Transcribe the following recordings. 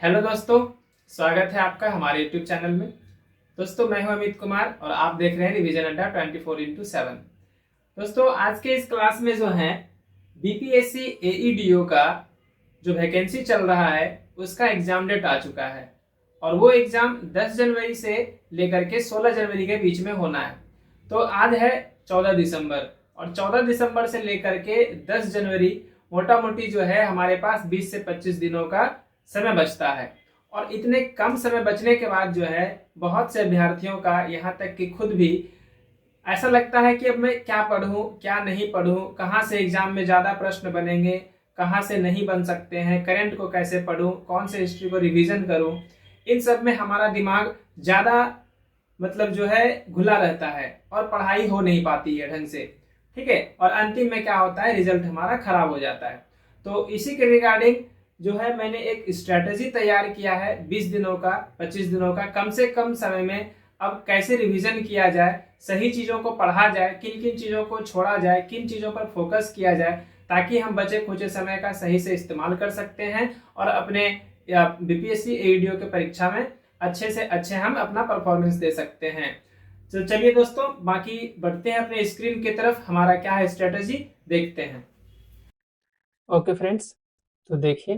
Hello दोस्तों, स्वागत है आपका हमारे यूट्यूब चैनल में। दोस्तों, मैं हूं अमित कुमार और आप देख रहे हैं रिवीजन अड्डा 24x7। दोस्तों, आज के इस क्लास में जो है बीपीएससी एईडीओ का जो वैकेंसी चल रहा है उसका एग्जाम डेट आ चुका है और वो एग्जाम 10 जनवरी से लेकर के 16 जनवरी के बीच में होना है। तो आज है 14 दिसंबर और 14 दिसंबर से लेकर के 10 जनवरी मोटा मोटी जो है हमारे पास 20 से 25 दिनों का समय बचता है। और इतने कम समय बचने के बाद जो है बहुत से अभ्यर्थियों का, यहाँ तक कि खुद भी, ऐसा लगता है कि अब मैं क्या पढूं क्या नहीं पढूं, कहाँ से एग्जाम में ज्यादा प्रश्न बनेंगे, कहाँ से नहीं बन सकते हैं, करंट को कैसे पढूं, कौन से हिस्ट्री को रिवीजन करूं। इन सब में हमारा दिमाग ज्यादा जो है घुला रहता है और पढ़ाई हो नहीं पाती है ढंग से। ठीक है, और अंतिम में क्या होता है, रिजल्ट हमारा खराब हो जाता है। तो इसी के रिगार्डिंग जो है मैंने एक स्ट्रेटेजी तैयार किया है 20 दिनों का, 25 दिनों का, कम से कम समय में अब कैसे रिवीजन किया जाए, सही चीजों को पढ़ा जाए, किन किन चीजों को छोड़ा जाए, किन चीजों पर फोकस किया जाए, ताकि हम बचे खुचे समय का सही से इस्तेमाल कर सकते हैं और अपने बीपीएससी एईडीओ के परीक्षा में अच्छे से अच्छे हम अपना परफॉर्मेंस दे सकते हैं। तो चलिए दोस्तों, बाकी बढ़ते हैं अपने स्क्रीन की तरफ, हमारा क्या है स्ट्रेटेजी देखते हैं। ओके फ्रेंड्स, तो देखिए,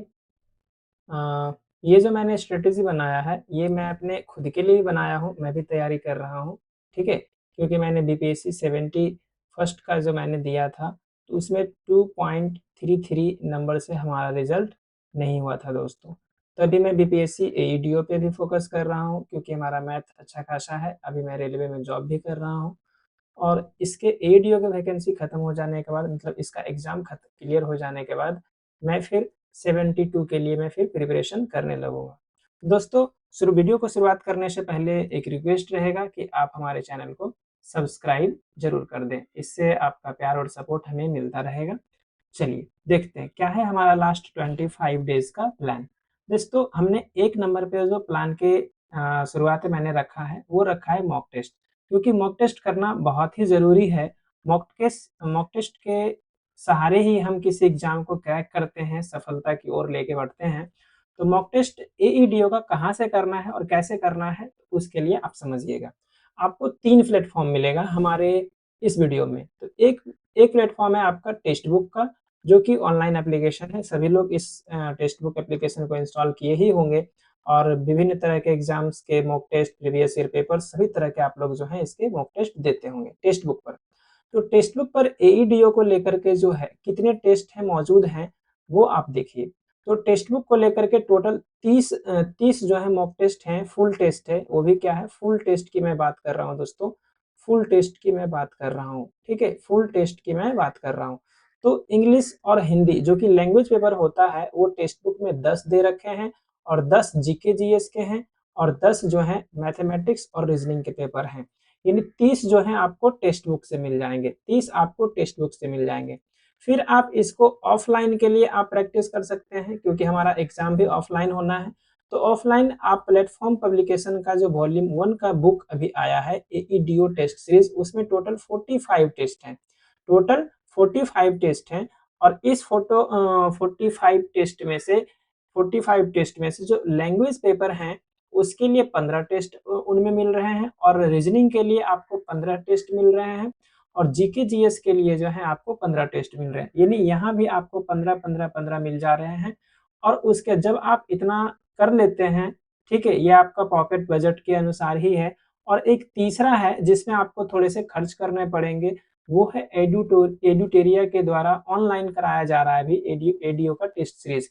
ये जो मैंने स्ट्रेटेजी बनाया है ये मैं अपने खुद के लिए ही बनाया हूँ, मैं भी तैयारी कर रहा हूँ। ठीक है, क्योंकि मैंने बीपीएससी 70 फर्स्ट का जो मैंने दिया था तो उसमें 2.33 नंबर से हमारा रिजल्ट नहीं हुआ था दोस्तों। तो अभी मैं बीपीएससी एईडीओ पे भी फोकस कर रहा हूँ क्योंकि हमारा मैथ अच्छा खासा है। अभी मैं रेलवे में जॉब भी कर रहा हूँ और इसके एईडीओ की वैकेंसी खत्म हो जाने के बाद, मतलब इसका एग्जाम क्लियर हो जाने के बाद, मैं फिर 72 के लिए मैं फिर प्रिपरेशन करने लगूंगा। दोस्तों, शुरू वीडियो को शुरुआत करने से पहले एक रिक्वेस्ट रहेगा कि आप हमारे चैनल को सब्सक्राइब जरूर कर दें, इससे आपका प्यार और सपोर्ट हमें मिलता रहेगा। चलिए देखते हैं क्या है हमारा लास्ट 25 डेज का प्लान। दोस्तों, हमने एक नंबर पे जो प्लान के शुरुआत में मैंने रखा है वो रखा है मॉक टेस्ट, क्योंकि मॉक टेस्ट करना बहुत ही जरूरी है। मॉक टेस्ट के सहारे ही हम किसी एग्जाम को क्रैक करते हैं, सफलता की ओर लेके बढ़ते हैं। तो मॉक टेस्ट एईडीओ का कहाँ से करना है और कैसे करना है उसके लिए आप समझिएगा। आपको 3 प्लेटफॉर्म मिलेगा हमारे इस वीडियो में। तो एक एक प्लेटफॉर्म है आपका टेक्स्ट बुक का, जो कि ऑनलाइन एप्लीकेशन है। सभी लोग इस टेक्स्ट बुक एप्लीकेशन को इंस्टॉल किए ही होंगे और विभिन्न तरह के एग्जाम्स के mock test, previous year paper, सभी तरह के आप लोग जो है इसके मॉक टेस्ट देते होंगे टेक्स्ट बुक पर। तो टेक्स्ट बुक पर एईडीओ को लेकर के जो है कितने टेस्ट है मौजूद हैं वो आप देखिए। तो टेक्स्ट बुक को लेकर के टोटल 30 जो है मॉक टेस्ट हैं, फुल टेस्ट है। वो भी क्या है, फुल टेस्ट की मैं बात कर रहा हूँ दोस्तों, फुल टेस्ट की मैं बात कर रहा हूँ। ठीक है, फुल टेस्ट की मैं बात कर रहा हूँ। तो इंग्लिश और हिंदी जो कि लैंग्वेज पेपर होता है वो टेक्स्ट बुक में 10 दे रखे हैं और 10 जीके जीएस के हैं और 10 जो है मैथमेटिक्स और रीजनिंग के पेपर हैं। यानी 30 जो है आपको टेक्स्ट बुक से मिल जाएंगे, 30 आपको टेक्स्ट बुक से मिल जाएंगे। फिर आप इसको ऑफलाइन के लिए आप प्रैक्टिस कर सकते हैं, क्योंकि हमारा एग्जाम भी ऑफलाइन होना है। तो ऑफलाइन आप प्लेटफॉर्म पब्लिकेशन का जो वॉल्यूम 1 का बुक अभी आया है एईडीओ टेस्ट सीरीज, उसमें टोटल 45 टेस्ट हैं, टोटल 45 टेस्ट हैं। और इस 45 टेस्ट में से जो लैंग्वेज पेपर हैं उसके लिए 15 टेस्ट उनमें मिल रहे हैं और रीजनिंग के लिए आपको 15 टेस्ट मिल रहे हैं और जीके जीएस के लिए जो है आपको 15 टेस्ट मिल रहे हैं। यानी यहाँ भी आपको 15 मिल जा रहे हैं। और उसके जब आप इतना कर लेते हैं, ठीक है, ये आपका पॉकेट बजट के अनुसार ही है। और एक तीसरा है जिसमें आपको थोड़े से खर्च करने पड़ेंगे, वो है एडुटेरिया के द्वारा ऑनलाइन कराया जा रहा है अभी एडीओ का टेस्ट सीरीज।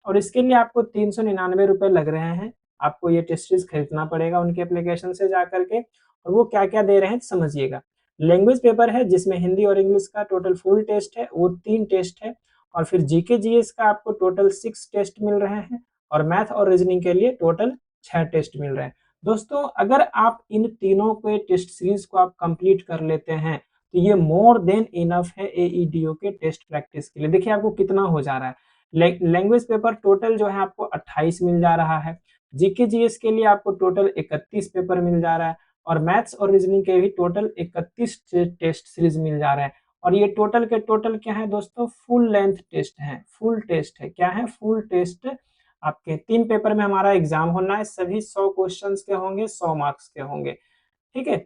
और इसके लिए आपको 399 लग रहे हैं। आपको ये टेस्ट सीरीज खरीदना पड़ेगा उनके एप्लीकेशन से जाकर के। और वो क्या क्या दे रहे हैं समझिएगा। लैंग्वेज पेपर है जिसमें हिंदी और इंग्लिश का टोटल फुल टेस्ट है, वो 3 टेस्ट है। और फिर जीके जीएस का आपको टोटल 6 टेस्ट मिल रहे हैं और मैथ और रीजनिंग के लिए टोटल 6 टेस्ट मिल रहे हैं। दोस्तों, अगर आप इन तीनों के टेस्ट सीरीज को आप कंप्लीट कर लेते हैं तो ये मोर देन इनफ है एईडीओ के टेस्ट प्रैक्टिस के लिए। देखिए आपको कितना हो जा रहा है। लैंग्वेज पेपर टोटल जो है आपको 28 मिल जा रहा है, जीके जीएस के लिए आपको टोटल 31 पेपर मिल जा रहा है और मैथ्स और रीजनिंग के भी टोटल 31 टेस्ट सीरीज मिल जा रहे हैं। और ये टोटल के टोटल क्या है दोस्तों, फुल लेंथ टेस्ट है, फुल टेस्ट है। क्या है, फुल टेस्ट आपके 3 पेपर में हमारा एग्जाम होना है, सभी 100 क्वेश्चंस के होंगे, 100 मार्क्स के होंगे, ठीक है।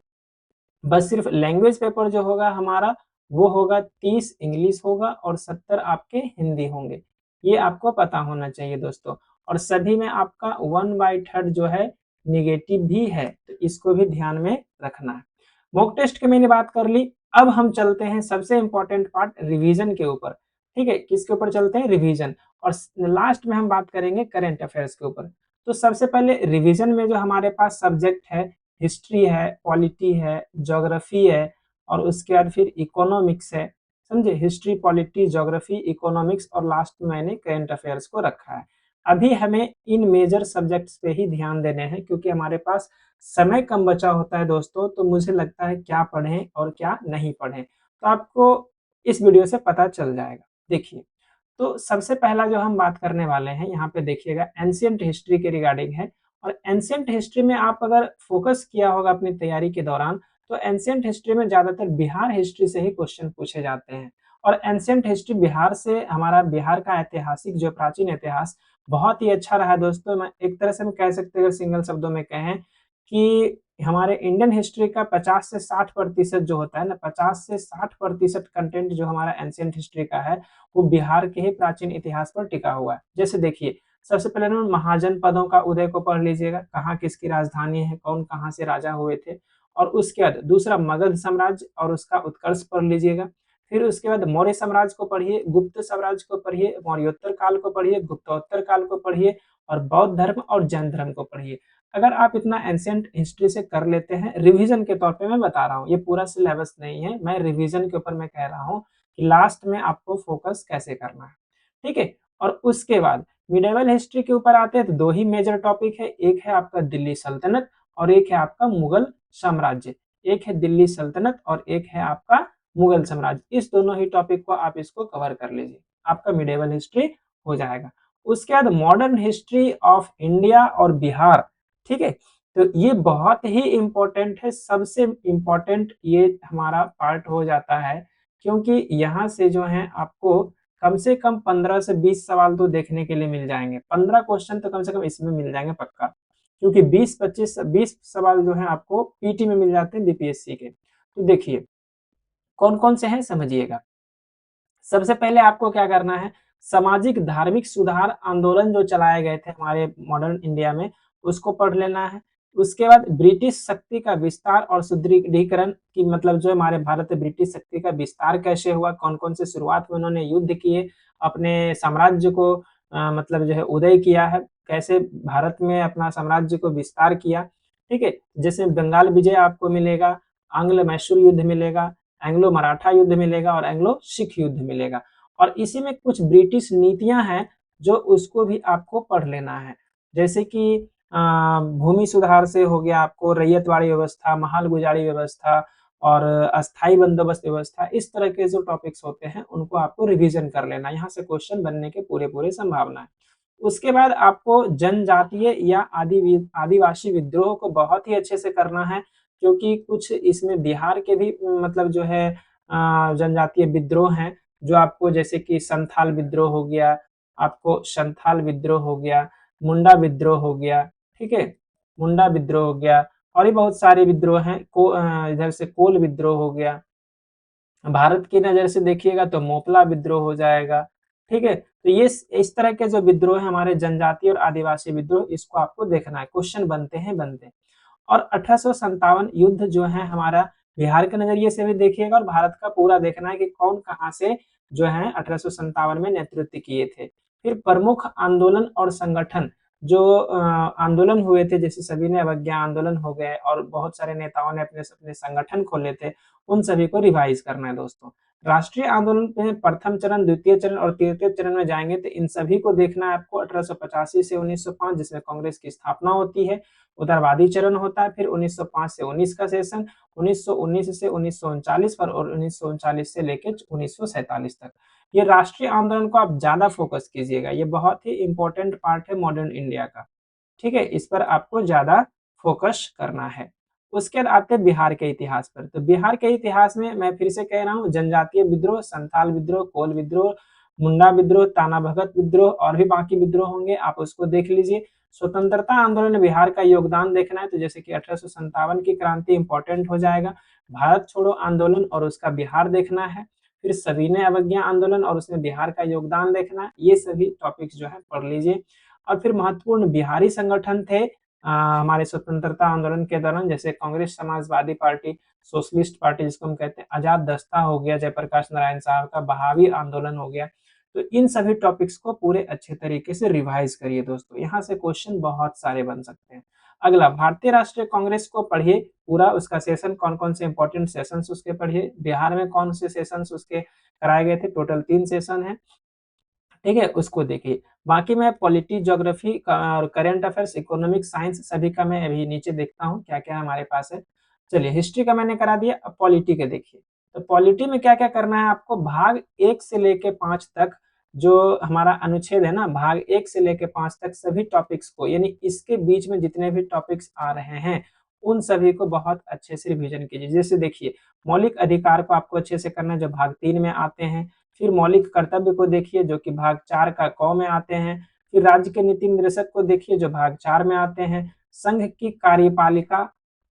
बस सिर्फ लैंग्वेज पेपर जो होगा हमारा वो होगा 30 इंग्लिश होगा और 70 आपके हिंदी होंगे। ये आपको पता होना चाहिए दोस्तों। और सभी में आपका 1/3 जो है नेगेटिव भी है, तो इसको भी ध्यान में रखना है। मॉक टेस्ट की मैंने बात कर ली। अब हम चलते हैं सबसे इंपॉर्टेंट पार्ट रिवीजन के ऊपर, ठीक है। किसके ऊपर चलते हैं? रिवीजन। और लास्ट में हम बात करेंगे करंट अफेयर्स के ऊपर। तो सबसे पहले रिवीजन में जो हमारे पास सब्जेक्ट है, हिस्ट्री है, पॉलिटी है, ज्योग्राफी है और उसके बाद फिर इकोनॉमिक्स है, समझे। हिस्ट्री, पॉलिटी, ज्योग्राफी, इकोनॉमिक्स और लास्ट में मैंने करंट अफेयर्स को रखा है। अभी हमें इन मेजर सब्जेक्ट्स पे ही ध्यान देने हैं क्योंकि हमारे पास समय कम बचा होता है दोस्तों, तो मुझे लगता है क्या पढ़ें और क्या नहीं पढ़ें, तो आपको इस वीडियो से पता चल जाएगा। देखिए, तो सबसे पहला जो हम बात करने वाले हैं यहाँ पे देखिएगा, एंशिएंट हिस्ट्री के रिगार्डिंग है। और एंशिएंट हिस्ट्री में आप अगर फोकस किया होगा अपनी तैयारी के दौरान, तो एंशिएंट हिस्ट्री में ज्यादातर बिहार हिस्ट्री से ही क्वेश्चन पूछे जाते हैं। और एंशिएंट हिस्ट्री बिहार से, हमारा बिहार का ऐतिहासिक जो प्राचीन इतिहास बहुत ही अच्छा रहा है दोस्तों। मैं एक तरह से हम कह सकते हैं, अगर सिंगल शब्दों में कहें, कि हमारे इंडियन हिस्ट्री का 50 से 60% जो होता है ना, 50 से 60% कंटेंट जो हमारा एंशिएंट हिस्ट्री का है वो बिहार के ही प्राचीन इतिहास पर टिका हुआ है। जैसे देखिए, सबसे पहले ना महाजनपदों का उदय को पढ़ लीजिएगा, कहाँ किसकी राजधानी है, कौन कहाँ से राजा हुए थे। और उसके बाद दूसरा मगध साम्राज्य और उसका उत्कर्ष पढ़ लीजिएगा। फिर उसके बाद मौर्य साम्राज्य को पढ़िए, गुप्त साम्राज्य को पढ़िए, मौर्योत्तर काल को पढ़िए, गुप्तोत्तर काल को पढ़िए और बौद्ध धर्म और जैन धर्म को पढ़िए। अगर आप इतना एंशिएंट हिस्ट्री से कर लेते हैं, रिवीजन के तौर पे मैं बता रहा हूँ, ये पूरा सिलेबस नहीं है, मैं रिवीजन के ऊपर मैं कह रहा हूँ कि लास्ट में आपको फोकस कैसे करना है, ठीक है। और उसके बाद मिडिवल हिस्ट्री के ऊपर आते हैं, तो दो ही मेजर टॉपिक है, एक है आपका दिल्ली सल्तनत और एक है आपका मुगल साम्राज्य। एक है दिल्ली सल्तनत और एक है आपका मुगल साम्राज्य। इस दोनों ही टॉपिक को आप इसको कवर कर लीजिए, आपका मिडिवल हिस्ट्री हो जाएगा। उसके बाद मॉडर्न हिस्ट्री ऑफ इंडिया और बिहार, ठीक है। तो ये बहुत ही इंपॉर्टेंट है, सबसे इंपॉर्टेंट ये हमारा पार्ट हो जाता है, क्योंकि यहाँ से जो है आपको कम से कम 15 से 20 सवाल तो देखने के लिए मिल जाएंगे। 15 क्वेश्चन तो कम से कम इसमें मिल जाएंगे पक्का, क्योंकि 20 सवाल जो है आपको पीटी में मिल जाते हैं बीपीएससी के। तो देखिए कौन कौन से हैं, समझिएगा। सबसे पहले आपको क्या करना है, सामाजिक धार्मिक सुधार आंदोलन जो चलाए गए थे हमारे मॉडर्न इंडिया में, उसको पढ़ लेना है। उसके बाद ब्रिटिश शक्ति का विस्तार और सुदृढ़ीकरण की, मतलब जो हमारे भारत में ब्रिटिश शक्ति का विस्तार कैसे हुआ, कौन कौन से शुरुआत में उन्होंने युद्ध किए, अपने साम्राज्य को मतलब जो है उदय किया है, कैसे भारत में अपना साम्राज्य को विस्तार किया, ठीक है। जैसे बंगाल विजय आपको मिलेगा, आंग्ल मैसूर युद्ध मिलेगा, एंग्लो मराठा युद्ध मिलेगा और एंग्लो सिख युद्ध मिलेगा। और इसी में कुछ ब्रिटिश नीतियां हैं जो उसको भी आपको पढ़ लेना है। जैसे कि भूमि सुधार से हो गया, आपको रैयतवाड़ी व्यवस्था, महाल गुजारी व्यवस्था और अस्थाई बंदोबस्त व्यवस्था, इस तरह के जो टॉपिक्स होते हैं उनको आपको रिवीजन कर लेना, यहाँ से क्वेश्चन बनने के पूरे पूरे संभावना है। उसके बाद आपको जनजातीय या आदिवासी विद्रोह को बहुत ही अच्छे से करना है, क्योंकि कुछ इसमें बिहार के भी मतलब जो है जनजातीय विद्रोह हैं, जो आपको जैसे कि संथाल विद्रोह हो गया, आपको संथाल विद्रोह हो गया, मुंडा विद्रोह हो गया, ठीक है, मुंडा विद्रोह हो गया और भी बहुत सारे विद्रोह हैं। इधर से कोल विद्रोह हो गया। भारत की नजर से देखिएगा तो मोपला विद्रोह हो जाएगा, ठीक है। तो ये इस तरह के जो विद्रोह है हमारे जनजातीय और आदिवासी विद्रोह, इसको आपको देखना है, क्वेश्चन बनते हैं बनते हैं। और 1857 युद्ध जो है हमारा बिहार के नजरिए से भी देखिएगा और भारत का पूरा देखना है कि कौन कहाँ से जो है 1857 में नेतृत्व किए थे। फिर प्रमुख आंदोलन और संगठन जो आंदोलन हुए थे, जैसे सभी ने अवज्ञा आंदोलन हो गए और बहुत सारे नेताओं ने अपने अपने संगठन खोले थे, उन सभी को रिवाइज करना है दोस्तों। राष्ट्रीय आंदोलन में प्रथम चरण, द्वितीय चरण और तृतीय चरण में जाएंगे, तो इन सभी को देखना है आपको। 1885 से 1905 जिसमें कांग्रेस की स्थापना होती है, उदारवादी चरण होता है। फिर 1905 से 19 का सेशन, 1919 से 1939 पर और 1939 से लेकर 1947 तक। ये राष्ट्रीय आंदोलन को आप ज्यादा फोकस कीजिएगा, ये बहुत ही इंपॉर्टेंट पार्ट है मॉडर्न इंडिया का, ठीक है। इस पर आपको ज्यादा फोकस करना है। उसके बाद आते हैं बिहार के इतिहास पर। तो बिहार के इतिहास में मैं फिर से कह रहा हूँ, जनजातीय विद्रोह, संथाल विद्रोह, कोल विद्रोह, मुंडा विद्रोह, ताना भगत विद्रोह और भी बाकी विद्रोह होंगे, आप उसको देख लीजिए। स्वतंत्रता आंदोलन में बिहार का योगदान देखना है तो जैसे कि 1857 की क्रांति इंपॉर्टेंट हो जाएगा। भारत छोड़ो आंदोलन और उसका बिहार देखना है। फिर सविनय अवज्ञा आंदोलन और उसमें बिहार का योगदान देखना है। ये सभी टॉपिक्स जो है पढ़ लीजिए। और फिर महत्वपूर्ण बिहारी संगठन थे हमारे स्वतंत्रता आंदोलन के दौरान, जैसे Congress Samajwadi party, socialist party जिसको हम कहते हैं, आजाद दस्ता हो गया, जयप्रकाश नारायण साहब का बहावी आंदोलन हो गया। तो इन सभी टॉपिक्स को पूरे अच्छे तरीके से रिवाइज करिए दोस्तों, यहाँ से क्वेश्चन बहुत सारे बन सकते हैं। अगला, भारतीय राष्ट्रीय कांग्रेस को पढ़िए पूरा, उसका सेशन कौन कौन से इंपॉर्टेंट सेशंस उसके पढ़िए, बिहार में कौन से सेशंस उसके कराए गए थे, टोटल 3 सेशन है, ठीक है, उसको देखिए। बाकी मैं पॉलिटी, ज्योग्राफी और करंट अफेयर्स, इकोनॉमिक, साइंस सभी का मैं अभी नीचे देखता हूँ क्या क्या हमारे पास है। चलिए, हिस्ट्री का मैंने करा दिया, अब पॉलिटी के देखिए। तो पॉलिटी में क्या क्या करना है आपको, भाग 1 से लेके 5 तक जो हमारा अनुच्छेद है ना, भाग 1 से लेके 5 तक सभी टॉपिक्स को, यानी इसके बीच में जितने भी टॉपिक्स आ रहे हैं उन सभी को बहुत अच्छे से रिवीजन कीजिए। जैसे देखिए, मौलिक अधिकार को आपको अच्छे से करना है जो भाग 3 में आते हैं। फिर मौलिक कर्तव्य को देखिए जो कि भाग 4 का क में आते हैं। फिर राज्य के नीति निर्देशक को देखिए जो भाग 4 में आते हैं। संघ की कार्यपालिका,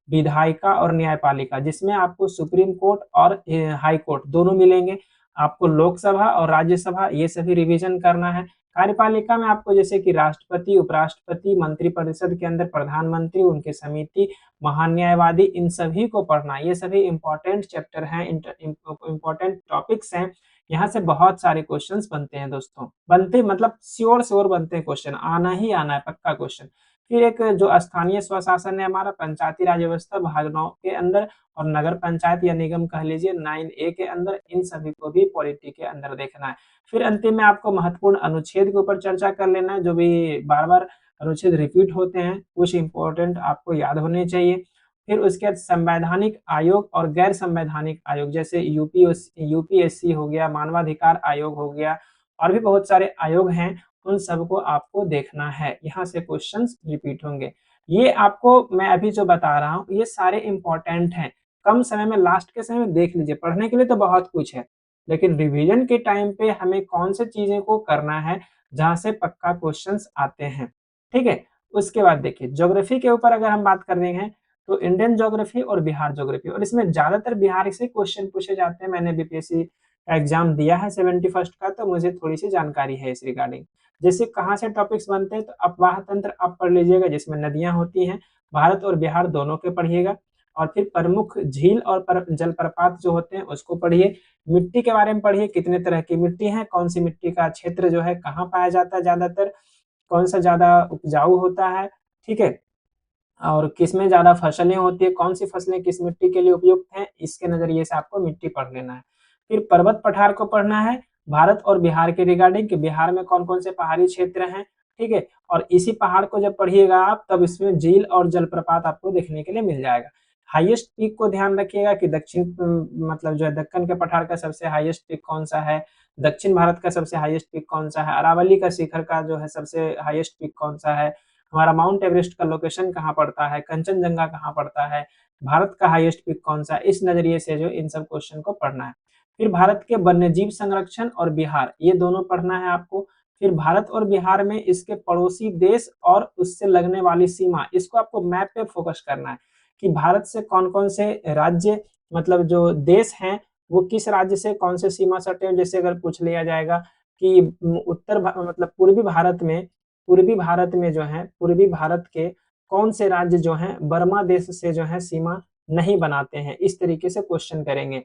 विधायिका और न्यायपालिका, जिसमें आपको सुप्रीम कोर्ट और हाई कोर्ट दोनों मिलेंगे। आपको लोकसभा और राज्यसभा ये सभी रिवीजन करना है। कार्यपालिका में आपको जैसे कि राष्ट्रपति, उपराष्ट्रपति, मंत्रिपरिषद के अंदर प्रधानमंत्री, उनकी समिति, महान्यायवादी, इन सभी को पढ़ना है। ये सभी इंपॉर्टेंट चैप्टर हैं, इंपॉर्टेंट टॉपिक्स हैं। यहाँ से बहुत सारे क्वेश्चंस बनते हैं दोस्तों, बनते मतलब श्योर बनते हैं, क्वेश्चन आना ही आना है, पक्का क्वेश्चन। फिर एक जो स्थानीय स्वशासन है हमारा, पंचायती राज व्यवस्था भाग 9 के अंदर, और नगर पंचायत या निगम कह लीजिए 9A के अंदर, इन सभी को भी पॉलिटी के अंदर देखना है। फिर अंतिम में आपको महत्वपूर्ण अनुच्छेद के ऊपर चर्चा कर लेना है, जो भी बार बार अनुच्छेद रिपीट होते हैं, कुछ इंपॉर्टेंट आपको याद होने चाहिए। फिर उसके बाद संवैधानिक आयोग और गैर संवैधानिक आयोग, जैसे यूपीएससी हो गया, मानवाधिकार आयोग हो गया, और भी बहुत सारे आयोग हैं, उन सबको आपको देखना है। यहाँ से क्वेश्चंस रिपीट होंगे। ये आपको मैं अभी जो बता रहा हूँ ये सारे इंपॉर्टेंट हैं, कम समय में, लास्ट के समय में देख लीजिए। पढ़ने के लिए तो बहुत कुछ है, लेकिन रिवीजन के टाइम पे हमें कौन से चीजें को करना है जहाँ से पक्का क्वेश्चंस आते हैं, ठीक है। उसके बाद देखिए, ज्योग्राफी के ऊपर अगर हम बात कर रहे हैं तो इंडियन ज्योग्राफी और बिहार ज्योग्राफी, और इसमें ज्यादातर बिहार से क्वेश्चन पूछे जाते हैं। मैंने बीपीएससी का एग्जाम दिया है 71st का, तो मुझे थोड़ी सी जानकारी है इस रिगार्डिंग। जैसे कहाँ से टॉपिक्स बनते हैं, तो अपवाह तंत्र आप पढ़ लीजिएगा, जिसमें नदियां होती हैं, भारत और बिहार दोनों के पढ़िएगा। और फिर प्रमुख झील और जलप्रपात जो होते हैं उसको पढ़िए। मिट्टी के बारे में पढ़िए, कितने तरह की मिट्टी है, कौन सी मिट्टी का क्षेत्र जो है कहाँ पाया जाता है ज्यादातर, कौन सा ज्यादा उपजाऊ होता है, ठीक है, और किसमें ज्यादा फसलें होती है, कौन सी फसलें किस मिट्टी के लिए उपयुक्त हैं, इसके नजरिए से आपको मिट्टी पढ़ लेना है। फिर पर्वत पठार को पढ़ना है, भारत और बिहार के रिगार्डिंग, कि बिहार में कौन कौन से पहाड़ी क्षेत्र हैं, ठीक है। और इसी पहाड़ को जब पढ़िएगा आप, तब इसमें झील और जलप्रपात आपको देखने के लिए मिल जाएगा। हाईएस्ट पीक को ध्यान रखिएगा कि दक्षिण मतलब जो है दक्कन के पठार का सबसे हाईएस्ट पीक कौन सा है, दक्षिण भारत का सबसे हाईएस्ट पीक कौन सा है, अरावली का शिखर का जो है सबसे हाईएस्ट पीक कौन सा है, हमारा माउंट एवरेस्ट का लोकेशन कहाँ पड़ता है, कंचनजंगा कहाँ पड़ता है, भारत का हाईएस्ट पीक कौन सा है, इस नजरिए से जो इन सब क्वेश्चन को पढ़ना है। फिर भारत के वन्यजीव संरक्षण और बिहार, ये दोनों पढ़ना है आपको। फिर भारत और बिहार में इसके पड़ोसी देश और उससे लगने वाली सीमा, इसको आपको मैप पे फोकस करना है कि भारत से कौन कौन से राज्य, मतलब जो देश हैं, वो किस राज्य से कौन से सीमा सटे हैं। जैसे अगर पूछ लिया जाएगा कि मतलब पूर्वी भारत के कौन से राज्य जो हैं बर्मा देश से जो है सीमा नहीं बनाते हैं, इस तरीके से क्वेश्चन करेंगे,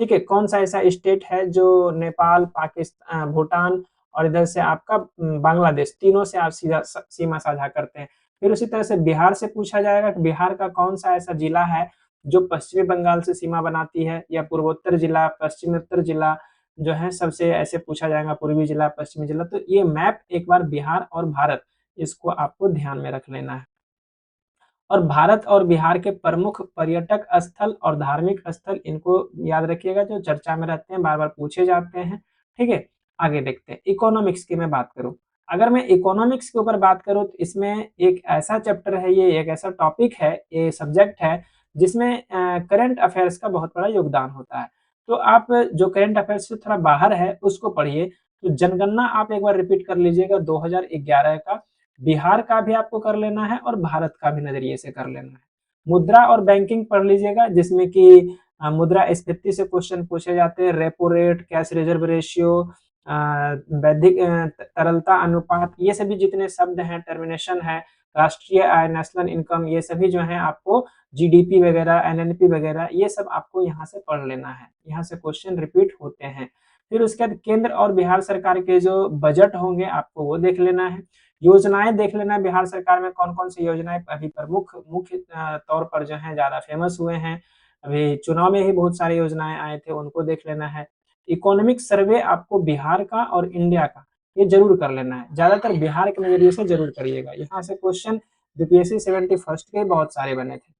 ठीक है। कौन सा ऐसा स्टेट है जो नेपाल, पाकिस्तान, भूटान और इधर से आपका बांग्लादेश, तीनों से आप सीधा सीमा साझा करते हैं। फिर उसी तरह से बिहार से पूछा जाएगा कि बिहार का कौन सा ऐसा जिला है जो पश्चिमी बंगाल से सीमा बनाती है, या पूर्वोत्तर जिला, पश्चिमोत्तर जिला जो है, सबसे ऐसे पूछा जाएगा, पूर्वी जिला, पश्चिमी जिला। तो ये मैप एक बार बिहार और भारत, इसको आपको ध्यान में रख लेना है। और भारत और बिहार के प्रमुख पर्यटक स्थल और धार्मिक स्थल, इनको याद रखिएगा, जो चर्चा में रहते हैं, बार बार पूछे जाते हैं, ठीक है। आगे देखते हैं, इकोनॉमिक्स की मैं बात करूं। अगर मैं इकोनॉमिक्स के ऊपर बात करूं तो इसमें एक ऐसा चैप्टर है, ये एक ऐसा टॉपिक है, ये सब्जेक्ट है जिसमें करंट अफेयर्स का बहुत बड़ा योगदान होता है। तो आप जो करंट अफेयर्स से थोड़ा बाहर है उसको पढ़िए। तो जनगणना आप एक बार रिपीट कर लीजिएगा 2011 का, बिहार का भी आपको कर लेना है और भारत का भी नजरिए से कर लेना है। मुद्रा और बैंकिंग पढ़ लीजिएगा, जिसमें कि मुद्रास्फीति से क्वेश्चन पूछे जाते हैं, repo rate, cash reserve ratio, वैधिक तरलता अनुपात, ये सभी जितने शब्द हैं, टर्मिनेशन है, राष्ट्रीय आय, नेशनल इनकम, ये सभी जो है आपको जीडीपी वगैरह, एनएनपी वगैरह, ये सब आपको यहाँ से पढ़ लेना है। यहाँ से क्वेश्चन रिपीट होते हैं। फिर उसके बाद केंद्र और बिहार सरकार के जो बजट होंगे आपको वो देख लेना है। योजनाएं देख लेना है, बिहार सरकार में कौन कौन सी योजनाएं अभी प्रमुख मुख्य तौर पर जो है ज्यादा फेमस हुए हैं। अभी चुनाव में ही बहुत सारी योजनाएं आए थे, उनको देख लेना है। इकोनॉमिक सर्वे आपको बिहार का और इंडिया का ये जरूर कर लेना है, ज्यादातर बिहार के नजरिए से जरूर करिएगा। यहाँ से क्वेश्चन बीपीएससी 71st के बहुत सारे बने थे।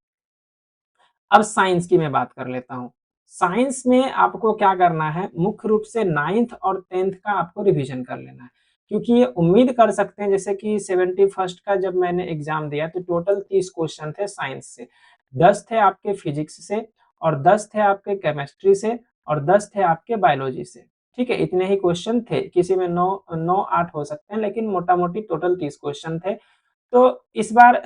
अब साइंस की मैं बात कर लेता हूँ। साइंस में आपको क्या करना है, मुख्य रूप से 9th और 10th का आपको रिवीजन कर लेना है, क्योंकि ये उम्मीद कर सकते हैं, जैसे कि 71st का जब मैंने एग्जाम दिया तो टोटल 30 क्वेश्चन थे साइंस से, 10 थे आपके फिजिक्स से, और 10 थे आपके केमिस्ट्री से, और 10 थे आपके बायोलॉजी से। ठीक है, इतने ही क्वेश्चन थे, किसी में 9 8 हो सकते हैं, लेकिन मोटा मोटी टोटल 30 क्वेश्चन थे। तो इस बार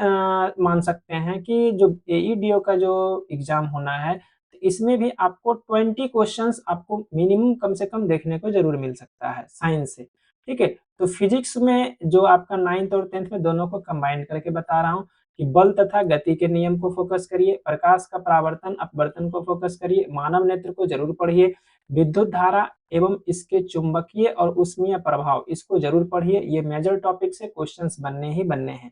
मान सकते हैं कि जो एईडीओ का जो एग्जाम होना है, तो इसमें भी आपको 20 क्वेश्चंस आपको मिनिमम कम से कम देखने को जरूर मिल सकता है साइंस से। ठीक है, तो फिजिक्स में जो आपका 9th और 10th में दोनों को कंबाइन करके बता रहा हूँ कि बल तथा गति के नियम को फोकस करिए, प्रकाश का परावर्तन अपवर्तन को फोकस करिए, मानव नेत्र को जरूर पढ़िए, विद्युत धारा एवं इसके चुंबकीय और उष्मीय प्रभाव इसको जरूर पढ़िए। ये मेजर टॉपिक से क्वेश्चंस बनने ही बनने हैं।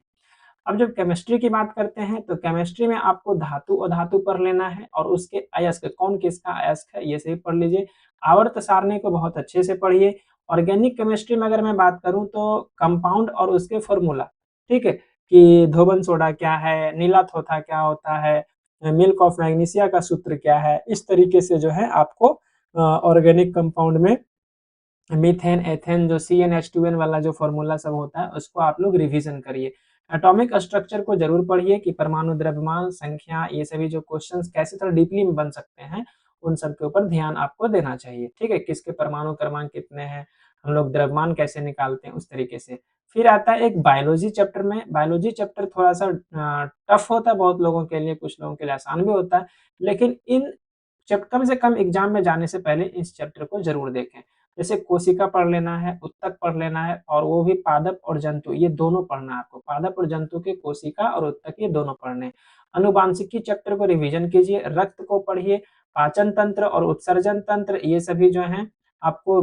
अब जब केमिस्ट्री की बात करते हैं तो केमिस्ट्री में आपको धातु अधातु पढ़ लेना है, और उसके अयस्क कौन किसका अयस्क है ये सही पढ़ लीजिए। आवर्त सारणी को बहुत अच्छे से पढ़िए। ऑर्गेनिक केमिस्ट्री में अगर मैं बात करूं तो कंपाउंड और उसके फॉर्मूला, ठीक है, कि धोबन सोडा क्या है, नीला थोथा क्या होता है, मिल्क ऑफ मैग्नीशिया का सूत्र क्या है, इस तरीके से जो है आपको ऑर्गेनिक कंपाउंड में मीथेन, एथेन, जो CnH2n वाला जो फॉर्मूला सब होता है उसको आप लोग रिवीजन करिए। एटॉमिक स्ट्रक्चर को जरूर पढ़िए कि परमाणु द्रव्यमान संख्या, ये सभी जो क्वेश्चंस कैसे थोड़ा डीपली में बन सकते हैं, उन सब के ऊपर ध्यान आपको देना चाहिए। ठीक है, किसके परमाणु क्रमांक कितने हैं, हम लोग द्रव्यमान कैसे निकालते हैं, उस तरीके से। फिर आता है एक बायोलॉजी चैप्टर में। बायोलॉजी चैप्टर थोड़ा सा टफ होता है बहुत लोगों के लिए, कुछ लोगों के लिए आसान भी होता है, लेकिन इन कम से कम एग्जाम में जाने से पहले इस चैप्टर को जरूर देखें। जैसे कोशिका पढ़ लेना है, उत्तक पढ़ लेना है, और वो भी पादप और जंतु, ये दोनों पढ़ना है आपको। पादप और जंतु के कोशिका और उत्तक ये दोनों पढ़ने। अनुवांशिकी चैप्टर को रिवीजन कीजिए, रक्त को पढ़िए, पाचन तंत्र और उत्सर्जन तंत्र ये सभी जो है आपको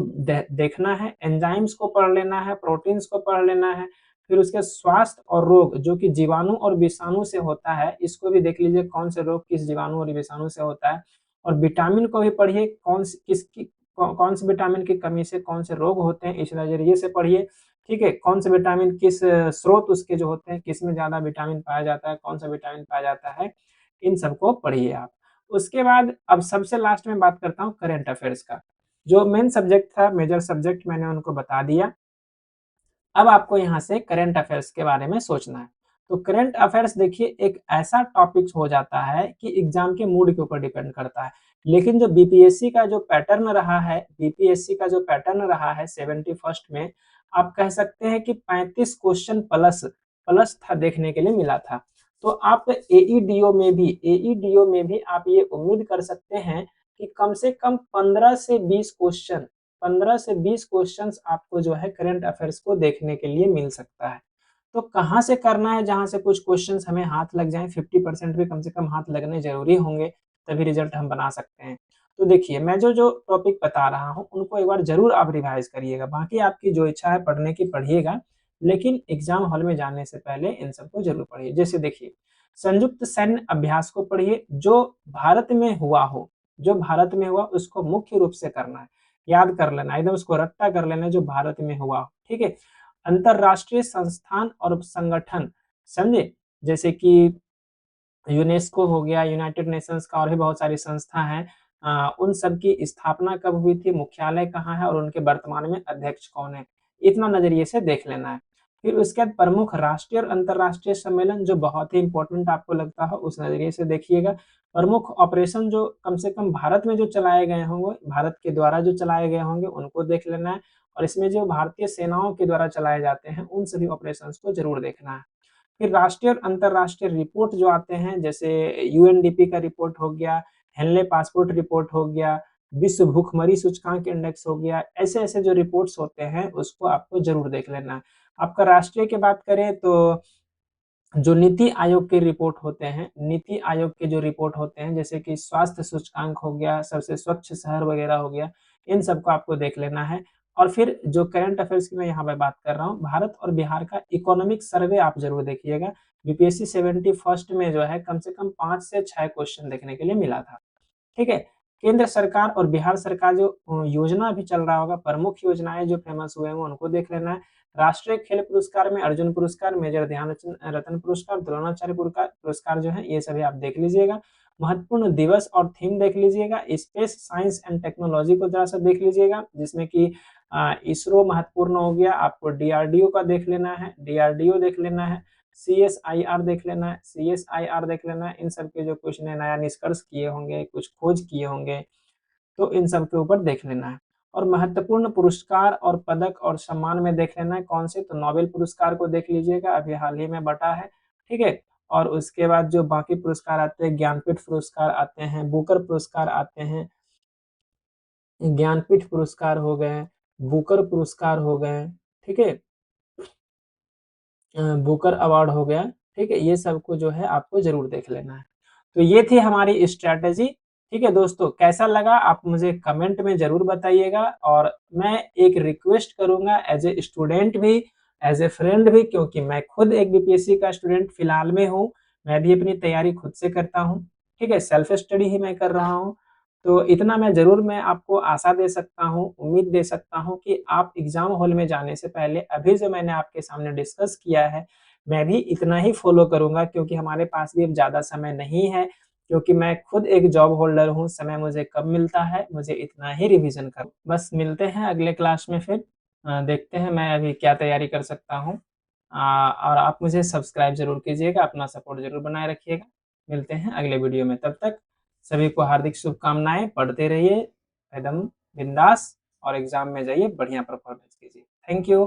देखना है। एंजाइम्स को पढ़ लेना है, प्रोटीन्स को पढ़ लेना है। फिर उसके स्वास्थ्य और रोग जो कि जीवाणु और विषाणु से होता है, इसको भी देख लीजिए कौन से रोग किस जीवाणु और विषाणु से होता है। और विटामिन को भी पढ़िए, कौन से विटामिन की कमी से कौन से रोग होते हैं, इस नजरिए से पढ़िए। ठीक है, कौन से विटामिन किस स्रोत उसके जो होते हैं, किस में ज्यादा विटामिन पाया जाता है, कौन सा विटामिन पाया जाता है, इन सबको पढ़िए आप। उसके बाद अब सबसे लास्ट में बात करता हूँ करेंट अफेयर्स का। जो मेन सब्जेक्ट था, मेजर सब्जेक्ट, मैंने उनको बता दिया। अब आपको यहाँ से करंट अफेयर्स के बारे में सोचना है। तो करंट अफेयर्स देखिए एक ऐसा टॉपिक हो जाता है कि एग्जाम के मूड के ऊपर डिपेंड करता है, लेकिन जो बीपीएससी का जो पैटर्न रहा है, बीपीएससी का जो पैटर्न रहा है 71st में, आप कह सकते हैं कि 35 क्वेश्चन प्लस प्लस था देखने के लिए मिला था। तो आप एईडीओ में भी आप ये उम्मीद कर सकते हैं कि कम से कम 15 से 20 क्वेश्चंस आपको जो है करंट अफेयर्स को देखने के लिए मिल सकता है। तो कहाँ से करना है, जहां से कुछ क्वेश्चंस हमें हाथ लग जाएं, 50% भी कम से कम हाथ लगने जरूरी होंगे, तभी रिजल्ट हम बना सकते हैं। तो देखिए मैं जो जो टॉपिक बता रहा हूँ उनको एक बार जरूर आप रिवाइज करिएगा, बाकी आपकी जो इच्छा है पढ़ने की पढ़िएगा, लेकिन एग्जाम हॉल में जाने से पहले इन सबको जरूर पढ़िए। जैसे देखिए संयुक्त सैन्य अभ्यास को पढ़िए, जो भारत में हुआ हो, जो भारत में हुआ उसको मुख्य रूप से करना है, याद कर लेना, एकदम उसको रट्टा कर लेना जो भारत में हुआ। ठीक है, अंतरराष्ट्रीय संस्थान और संगठन समझे, जैसे कि यूनेस्को हो गया, यूनाइटेड नेशंस का, और भी बहुत सारी संस्था हैं। उन सब की स्थापना कब हुई थी, मुख्यालय कहाँ है, और उनके वर्तमान में अध्यक्ष कौन है, इतना नजरिए से देख लेना है। फिर उसके बाद प्रमुख राष्ट्रीय और अंतरराष्ट्रीय सम्मेलन जो बहुत ही इंपॉर्टेंट आपको लगता है, उस नजरिए से देखिएगा। प्रमुख ऑपरेशन जो कम से कम भारत में जो चलाए गए होंगे, भारत के द्वारा जो चलाए गए होंगे, उनको देख लेना है। और इसमें जो भारतीय सेनाओं के द्वारा चलाए जाते हैं उन सभी ऑपरेशंस को जरूर देखना है। फिर राष्ट्रीय और अंतरराष्ट्रीय रिपोर्ट जो आते हैं, जैसे यूएनडीपी का रिपोर्ट हो गया, हेनले पासपोर्ट रिपोर्ट हो गया, विश्व भूखमरी सूचकांक इंडेक्स हो गया, ऐसे ऐसे जो रिपोर्ट्स होते हैं उसको आपको जरूर देख लेना है। आपका राष्ट्रीय की बात करें तो जो नीति आयोग के रिपोर्ट होते हैं, नीति आयोग के जो रिपोर्ट होते हैं, जैसे कि स्वास्थ्य सूचकांक हो गया, सबसे स्वच्छ शहर वगैरह हो गया, इन सबको आपको देख लेना है। और फिर जो करंट अफेयर्स की मैं यहाँ पे बात कर रहा हूँ, भारत और बिहार का इकोनॉमिक सर्वे आप जरूर देखिएगा। बीपीएससी 71st में जो है कम से कम 5 से 6 क्वेश्चन देखने के लिए मिला था। ठीक है। केंद्र सरकार और बिहार सरकार जो योजना अभी चल रहा होगा, प्रमुख योजनाएं जो फेमस हुए हैं उनको देख लेना है। राष्ट्रीय खेल पुरस्कार में अर्जुन पुरस्कार, मेजर ध्यानचंद रत्न पुरस्कार, द्रोणाचार्य पुरस्कार जो है ये सभी आप देख लीजिएगा। महत्वपूर्ण दिवस और थीम देख लीजिएगा। स्पेस साइंस एंड टेक्नोलॉजी को जरा सा देख लीजिएगा, जिसमें कि इसरो महत्वपूर्ण हो गया। आपको डीआरडीओ का देख लेना है, डीआरडीओ देख लेना है, सीएसआईआर देख लेना है, सीएसआईआर देख लेना है। इन सब के जो कुछ ने नया निष्कर्ष किए होंगे, कुछ खोज किए होंगे, तो इन सब के ऊपर देख लेना है। और महत्वपूर्ण पुरस्कार और पदक और सम्मान में देख लेना है कौन से, तो नोबेल पुरस्कार को देख लीजिएगा, अभी हाल ही में बटा है। ठीक है। और उसके बाद जो बाकी पुरस्कार आते हैं, ज्ञानपीठ पुरस्कार आते हैं, बुकर पुरस्कार आते हैं, ज्ञानपीठ पुरस्कार हो गए, बुकर पुरस्कार हो गए, ठीक है, बुकर अवार्ड हो गया। ठीक है, ये सबको जो है आपको जरूर देख लेना है। तो ये थी हमारी स्ट्रैटेजी। ठीक है दोस्तों, कैसा लगा आप मुझे कमेंट में जरूर बताइएगा। और मैं एक रिक्वेस्ट करूंगा एज ए स्टूडेंट भी, एज ए फ्रेंड भी, क्योंकि मैं खुद एक बीपीएससी का स्टूडेंट फिलहाल में हूँ। मैं भी अपनी तैयारी खुद से करता हूँ। ठीक है, सेल्फ स्टडी ही मैं कर रहा हूँ। तो इतना मैं आपको आशा दे सकता हूँ, उम्मीद दे सकता हूँ कि आप एग्जाम हॉल में जाने से पहले अभी जो मैंने आपके सामने डिस्कस किया है, मैं भी इतना ही फॉलो करूंगा, क्योंकि हमारे पास भी अब ज्यादा समय नहीं है, क्योंकि मैं खुद एक जॉब होल्डर हूँ। समय मुझे कब मिलता है, मुझे इतना ही रिवीजन कर। बस मिलते हैं अगले क्लास में फिर। देखते हैं मैं अभी क्या तैयारी कर सकता हूँ। और आप मुझे सब्सक्राइब जरूर कीजिएगा, अपना सपोर्ट जरूर बनाए रखिएगा। मिलते हैं अगले वीडियो में, तब तक सभी को हार्दिक शुभकामनाएं। पढ़ते रहिए एकदम बिंदास और एग्जाम में जाइए बढ़िया परफॉर्मेंस कीजिए। Thank you.